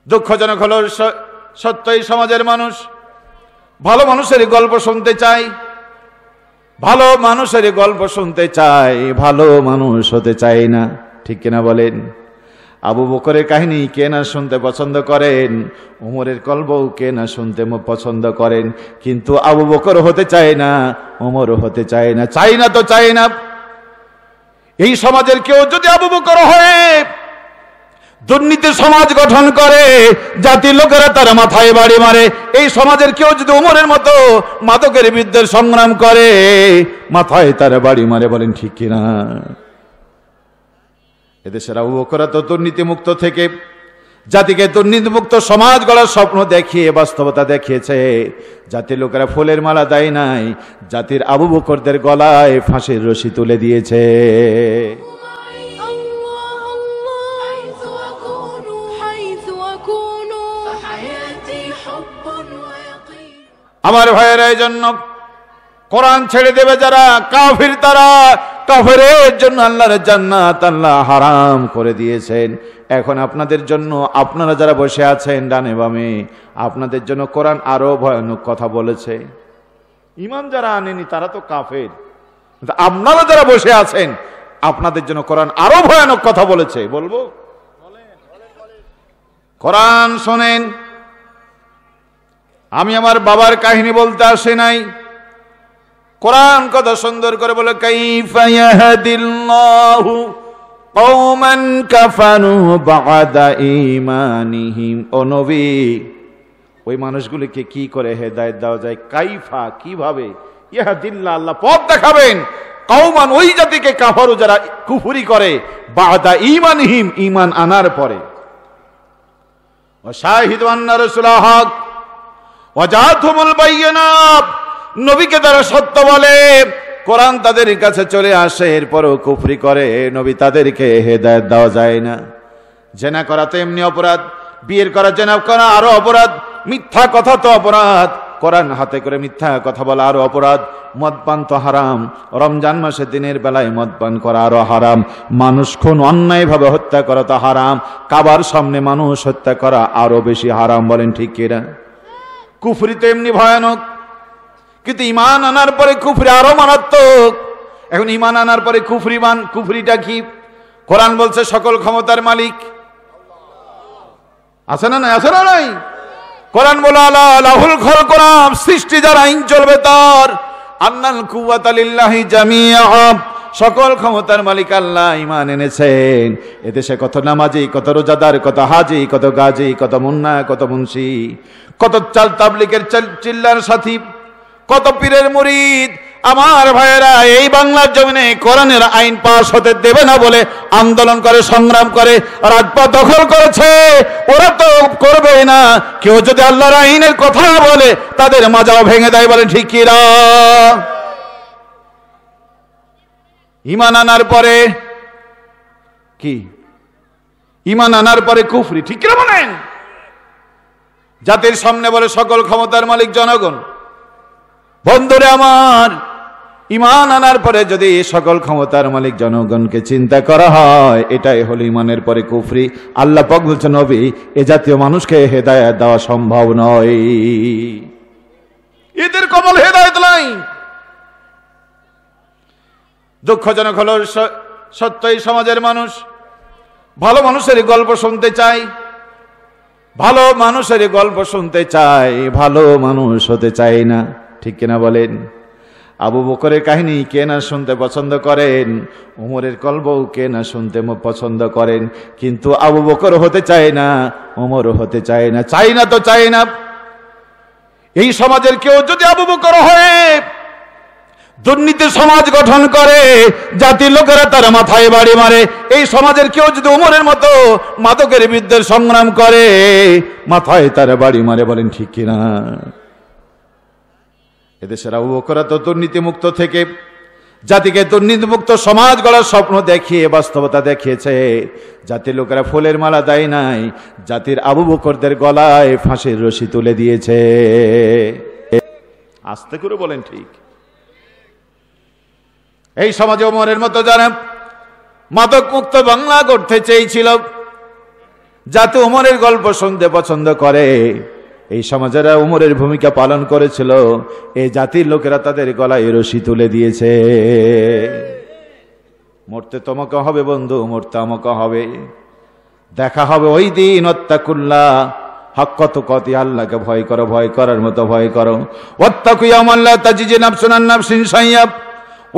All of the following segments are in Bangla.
দুঃখজনক হলো সত্য এই সমাজের মানুষ ভালো মানুষের গল্প শুনতে চায়, ভালো মানুষের গল্প শুনতে চায়, ভালো মানুষ হতে চায় না। ঠিক কিনা বলেন? আবু বকরের কাহিনী কে না শুনতে পছন্দ করেন, ওমরের গল্পও কে না শুনতে পছন্দ করেন, কিন্তু আবু বকর হতে চায় না, ওমরও হতে চায় না। চাই না তো চাই না। এই সমাজের কেউ যদি আবু বকর হয়ে দুর্নীতি সমাজ গঠন করে, জাতির লোকেরা তার মাথায় বাড়ি মারে, এই সমাজের কেউ যদি ওমরের মতো মাদকের বিরুদ্ধে সংগ্রাম করে, মাথায় তার বাড়ি মারে। বলেন ঠিক কিনা? এদেশের আবু বকর তো দুর্নীতিমুক্ত থেকে জাতিকে দুর্নীতিমুক্ত সমাজ গড়ার স্বপ্ন দেখিয়ে বাস্তবতা দেখিয়েছে। জাতির লোকেরা ফুলের মালা দেয় নাই, জাতির আবু বকরদের গলায় ফাঁসির রশি তুলে দিয়েছে। আমার ভাইয়েরা, এই জন্য কোরআন ছেড়ে দেবে যারা কাফির, তারা কাফেরের জন্য আল্লাহর জান্নাত আল্লাহ হারাম করে দিয়েছেন। এখন আপনাদের জন্য, আপনারা যারা বসে আছেন ডানে বামে, আপনাদের জন্য কোরআন আরো ভয়ানক কথা বলেছে। ঈমান যারা আনেনি তারা তো কাফের, কিন্তু আপনারা যারা বসে আছেন আপনাদের জন্য কোরআন আরো ভয়ানক কথা বলেছে। বলবো? কোরআন শোনেন। আমি আমার বাবার কাহিনী বলতে আসি নাই, কোরআন কত সুন্দর করে বলে, কাইফা ইয়াহদিল্লাহু কওমান কাফারু বা'দা ঈমানিহিম। ও নবী, ওই মানুষগুলিকে কি করে হেদায়েত দেওয়া যায়? কাইফা, কিভাবে, ইয়াহদিল্লাহ, আল্লাহ পথ দেখাবেন, কওমান, ওই জাতিকে, কাফারু, যারা কুফরি করে, বা'দা ঈমানিহিম, ঈমান আনার পরে, ওয়া শাহিদু আন্না রাসূলাহ হক ওয়া জাআতুহুমুল বায়িনাত, নবীকে তারা সত্য বলে, কোরআন তাদের কাছে চলে আসে, এরপরও কুফরি করে, নবী তাদেরকে হেদায়েত দেওয়া যায় না। জেনা করা তো এমনি অপরাধ, বিয়ের করা, জেনা করা আরো অপরাধ, মিথ্যা কথা তো অপরাধ, কোরআন হাতে করে মিথ্যা কথা বলা আরো অপরাধ, মদ পান তো হারাম, রমজান মাসে দিনের বেলায় মদ পান করা আরো হারাম, মানুষ খুন অন্যায়ভাবে হত্যা করা তো হারাম, কাবার সামনে মানুষ হত্যা করা আরো বেশি হারাম। বলেন ঠিক কিনা? কুফরি তো এমনি ভয়ানক, কিন্তু ঈমান আনার পরে কুফরি আরো মারাত্মক। এখন ঈমান আনার পরে কুফরিটা কি? কোরআন বলছে সকল ক্ষমতার মালিক আছে না নাই? আছে না নাই? কোরআন বলে আলা লাহুল খালকুল, সৃষ্টি যার আইন চলবে তার, আন্নাল কুওয়াতা লিল্লাহি জামিআ, সকল ক্ষমতার মালিক আল্লাহ। ঈমান এনেছেন। এদেশে কত নামাজি, কত রোজাদার, কত হাজি, কত গাজী, কত মুন্না, কত মুন্সি, কত চাল তাবলীগের চিল্লার সাথী, কত পীরের মুরিদ। আমার ভাইয়েরা, এই বাংলার জমিনে কোরআনের আইন পাস হতে দেবে না বলে আন্দোলন করে, সংগ্রাম করে, রাজপথ দখল করেছে। ওরা তো করবে না। কেউ যদি আল্লাহর আইনের কথা বলে তাদের মাজাও ভেঙে দেয়। বলে ঠিক কি না? ঈমান আনার পরে কি? ঈমান আনার পরে কুফরি। ঠিক কিনা বলেন? জাতির সামনে বলে সকল ক্ষমতার মালিক জনগণ। বন্ধুরে আমার, ঈমান আনার পরে যদি সকল ক্ষমতার মালিক জনগণকে চিন্তা করা হয়, এটাই হলো ঈমানের পরে কুফরি। আল্লাহ পাক বলছেন, নবী, এ জাতীয় মানুষকে হেদায়েত দেওয়া সম্ভব নয়। এদের কবল হেদায়েত নাই। দুঃখজনক হলো সত্য এই সমাজের মানুষ ভালো মানুষের গল্প শুনতে চায়, ভালো মানুষের গল্প শুনতে চায়, ভালো মানুষ হতে চায় না। ঠিক কিনা বলেন? আবু বকরের কাহিনী কে না শুনতে পছন্দ করেন, ওমরের গল্পও কে না শুনতে পছন্দ করেন, কিন্তু আবু বকর হতে চায় না, ওমরও হতে চায় না। চাই না তো চাই না। এই সমাজের কেউ যদি আবু বকর হয়ে দুর্নীতি সমাজ গঠন করে, জাতির লোকেরা তার মাথায় বাড়ি মারে, এই সমাজের কেউ যদি ওমরের মতো মাদকের বিরুদ্ধে সংগ্রাম করে, মাথায় তার বাড়ি মারে। বলেন ঠিক কিনা? এদেশের আবু বকর তো দুর্নীতিমুক্ত থেকে জাতিকে দুর্নীতিমুক্ত সমাজ গড়ার স্বপ্ন দেখিয়ে বাস্তবতা দেখিয়েছে। জাতির লোকেরা ফুলের মালা দেয় নাই, জাতির আবু বকরদের গলায় ফাঁসির রশি তুলে দিয়েছে। আস্তে করে বলেন ঠিক। এই সমাজে ওমরের মতো যারা মাদক মুক্ত বাংলা করতে চেয়েছিল, যাতে ওমরের গল্প শুনতে পছন্দ করে। এই সমাজেরা ওমরের ভূমিকা পালন করেছিল, এই জাতির লোকেরা তাদের গলায় রশি তুলে দিয়েছে। মরতে তোমাকে হবে বন্ধু, মরতে আমাকে হবে, দেখা হবে ওই দিন। ওয়াত্তাকুল্লাহ, হাক্কা তুকাতি, আল্লাহকে ভয় করো, ভয় করার মতো ভয় করো। ওয়াত্তাকু ইয়াওমান লা তাজিজু নাফসুন আন নাফসিন শাইয়্যা,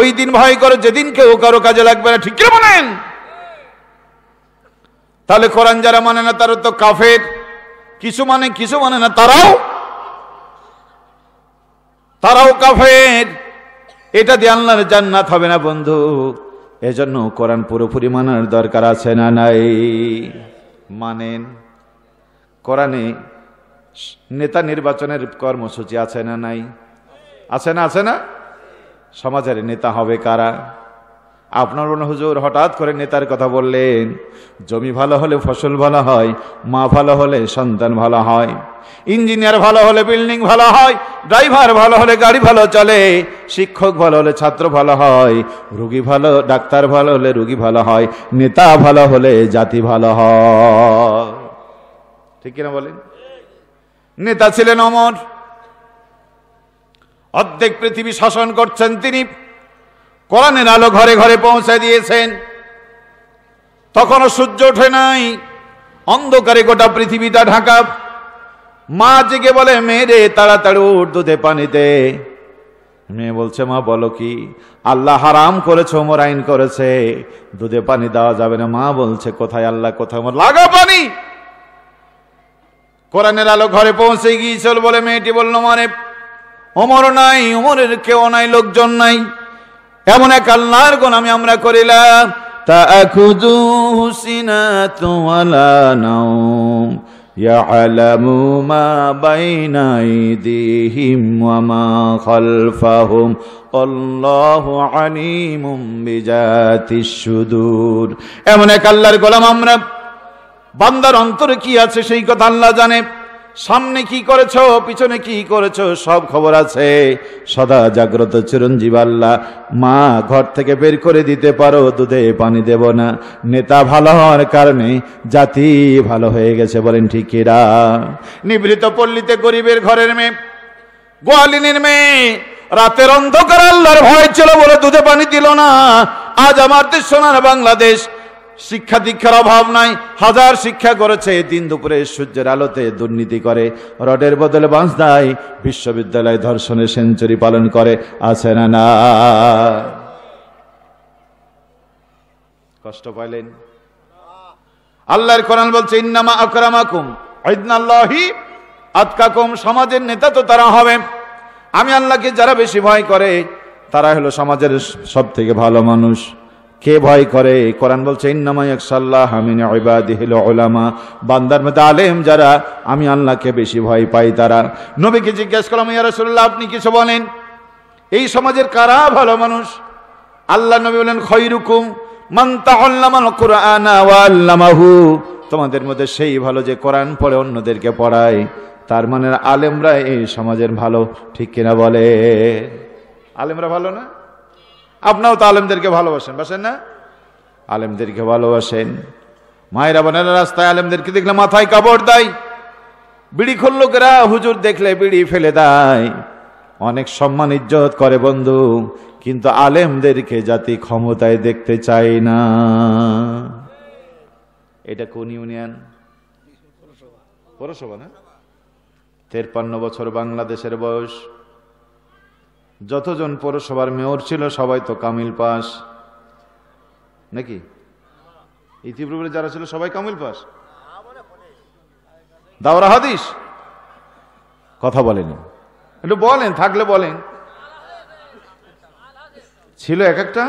ওই দিন ভয় করো যেদিন কেউ কারো কাজে লাগবে না। ঠিক করে বলেন? তাহলে কোরআন যারা মানে না তারা তো কাফের, কিছু মানে কিছু মানে না তারাও কাফের। এটা দিয়ে আল্লাহর জান্নাত হবে না বন্ধু। এজন্য কোরআন পুরোপুরি মানার দরকার আছে না নাই? মানেন? কোরআনে নেতা নির্বাচনের কর্মসূচি আছে না নাই? আছে না? আছে না? সমাজের নেতা হবে কারা? আপনার মনে হুজুর হঠাৎ করে নেতার কথা বললেন। জমি ভালো হলে ফসল ভালো হয়, মা ভালো হলে সন্তান ভালো হয়, ইঞ্জিনিয়ার ভালো হলে বিল্ডিং ভালো হয়, ড্রাইভার ভালো হলে গাড়ি ভালো চলে, শিক্ষক ভালো হলে ছাত্র ভালো হয়, রোগী ভালো, ডাক্তার ভালো হলে রোগী ভালো হয়, নেতা ভালো হলে জাতি ভালো হয়। ঠিক কিনা বলেন? নেতা ছিলেন ওমর, অর্ধেক পৃথিবী শাসন করছেন তিনি। কোরআনের আলো ঘরে ঘরে পৌঁছে দিয়েছেন। তখনও সূর্য ওঠে নাই, অন্ধকারে গোটা পৃথিবীটা ঢাকা। মা জেগে বলে, মেয়েরে তাড়াতাড়ি উঠ, দুধে পানিতে। মেয়ে বলছে, মা বলো কি? আল্লাহ হারাম করেছে, ওমর আইন করেছে, দুধে পানি দেওয়া যাবে না। মা বলছে, কোথায় আল্লাহ, কোথায় ওমর, লাগা পানি। কোরআনের আলো ঘরে পৌঁছে গিয়েছিল বলে মেয়েটি বলল, মানে ওমর নাই, ওমরের কেউ নাই, লোকজন নাই। এমন এক আল্লাহর গোলামি আমরা করিলাম। তাআখুযুহু সিনাতুন ওয়ালা নাওম ইয়ালামু মা বাইনা আইদিহিম ওয়া মা খালফাহুম আল্লাহু আলিমুম বিজাতিশ সুদূর। এমন এক আল্লাহর গোলাম আমরা, বান্দার অন্তরে কি আছে সেই কথা আল্লাহ জানে। সামনে কি করেছো, পিছনে কি করেছো, সব খবর আছে। সদা জাগ্রত চিরঞ্জীব আল্লাহ। মা ঘর থেকে বের করে দিতে পারো, দুধে পানি দেব না। নেতা ভালো হওয়ার কারণে জাতি ভালো হয়ে গেছে, বলেন ঠিক কিনা? নিভৃত পল্লীতে গরিবের ঘরের মেয়ে, গোয়ালিনীর মেয়ে, রাতের অন্ধকার আল্লাহর ভয় ছিল বলে দুধে পানি দিল না। আজ আমার দেশ সোনার বাংলাদেশ, শিক্ষা দীক্ষার অভাব নাই, হাজার শিক্ষা করেছে, দিন দুপুরে সূর্যের আলোতে দুর্নীতি করে, রডের বদলে বাঁশ দেয়, বিশ্ববিদ্যালয় ধর্ষণের সেঞ্চুরি পালন করে। আছে না না? কষ্ট পাইলেন? আল্লাহর কোরআন বলছে, ইন্নামা আকরামাকুম ইনদাল্লাহি আতকাকুম। সমাজের নেতা তো তারা হবে, আমি আল্লাহকে যারা বেশি ভয় করে তারা হলো সমাজের সব থেকে ভালো মানুষ। কে ভয় করে? কোরআন বলছে, ইন্নামা ইয়াখশাল্লাহা মিন ইবাদিহিল উলামা। বান্দার মধ্যে আলেম যারা, আমি আল্লাহকে বেশি ভয় পাই তারা। নবীকে জিজ্ঞেস করলাম, ইয়া রাসূলুল্লাহ আপনি কিছু বলেন, এই সমাজের কারা ভালো মানুষ? আল্লাহ নবী বলেন, খায়রুকুম মান তাআল্লামাল কুরআনা ওয়া আল্লামাহু। তোমাদের মধ্যে সেই ভালো যে কোরআন পড়ে অন্যদেরকে পড়ায়। তার মানে আলেমরা এই সমাজের ভালো। ঠিক কিনা বলে? আলেমরা ভালো না? আপনাও তো আলেমদেরকে ভালোবাসেন, বাসেন না? আলেমদেরকে ভালোবাসেন। মায়েরা বোনেরা রাস্তায় আলেমদেরকে দেখলে মাথায় কাপড় দেয়। বিড়ি খোর লোকেরা হুজুর দেখলে বিড়ি ফেলে দেয়। অনেক সম্মান ইজ্জত করে বন্ধু, কিন্তু আলেমদেরকে জাতি ক্ষমতায় দেখতে চায় না। এটা কোন ইউনিয়ন? পৌরসভা না? 53 বছর বাংলাদেশের বয়স। যতজন পৌরসভার মেয়র ছিল সবাই তো কামিল পাস নাকি? ইতিপূর্বে যারা ছিল সবাই কামিল পাস। দাওরা হাদিস কথা বলেন, একটু বলেন, থাকলে বলেন। ছিল এক একটা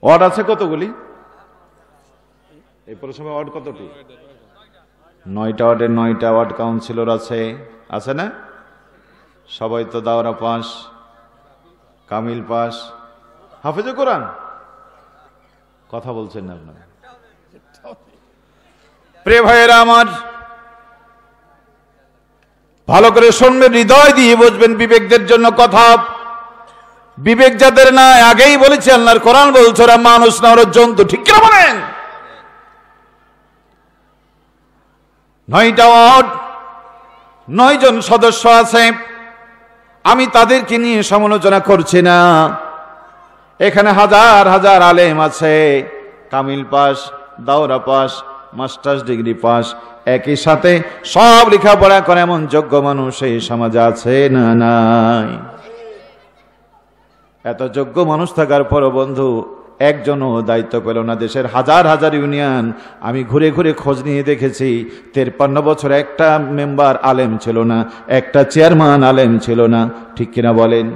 ওয়ার্ড আছে কতগুলি? এই পৌরসভায় ওয়ার্ড কতটি? 9টা ওয়ার্ডের 9টা ওয়ার্ড কাউন্সিলর আছে, আছে না? সবাই তো দাওরা পাস, কামিল পাস, হাফেজে কোরআন। কথা বলছেন না আপনারা? প্রিয় ভাইয়েরা আমার, ভালো করে শুনবেন, হৃদয় দিয়ে বুঝবেন, বিবেকদের জন্য কথা। বিবেক যাদের নাই, আগেই বলেছি আল্লাহর কোরআন বলছে ওরা মানুষ না, ওরা জন্তু। ঠিক কিনা বলেন? 9টা ওয়ার্ড, 9 জন সদস্য আছে। আমি তাদেরকে নিয়ে সমালোচনা করছি না। এখানে হাজার হাজার আলেম আছে, কামিল পাস, দাওরা পাস, মাস্টার্স ডিগ্রি পাস, একই সাথে সব লেখাপড়া করে এমন যোগ্য মানুষ এই সমাজে আছে না নাই? এত যোগ্য মানুষ থাকার পরও বন্ধু একজনও দায়িত্ব পেল না। দেশের হাজার হাজার ইউনিয়ন আমি ঘুরে ঘুরে খোঁজ নিয়ে দেখেছি, 53 বছর একটা মেম্বার আলেম ছিল না, একটা চেয়ারম্যান আলেম ছিল না। ঠিক কিনা বলেন?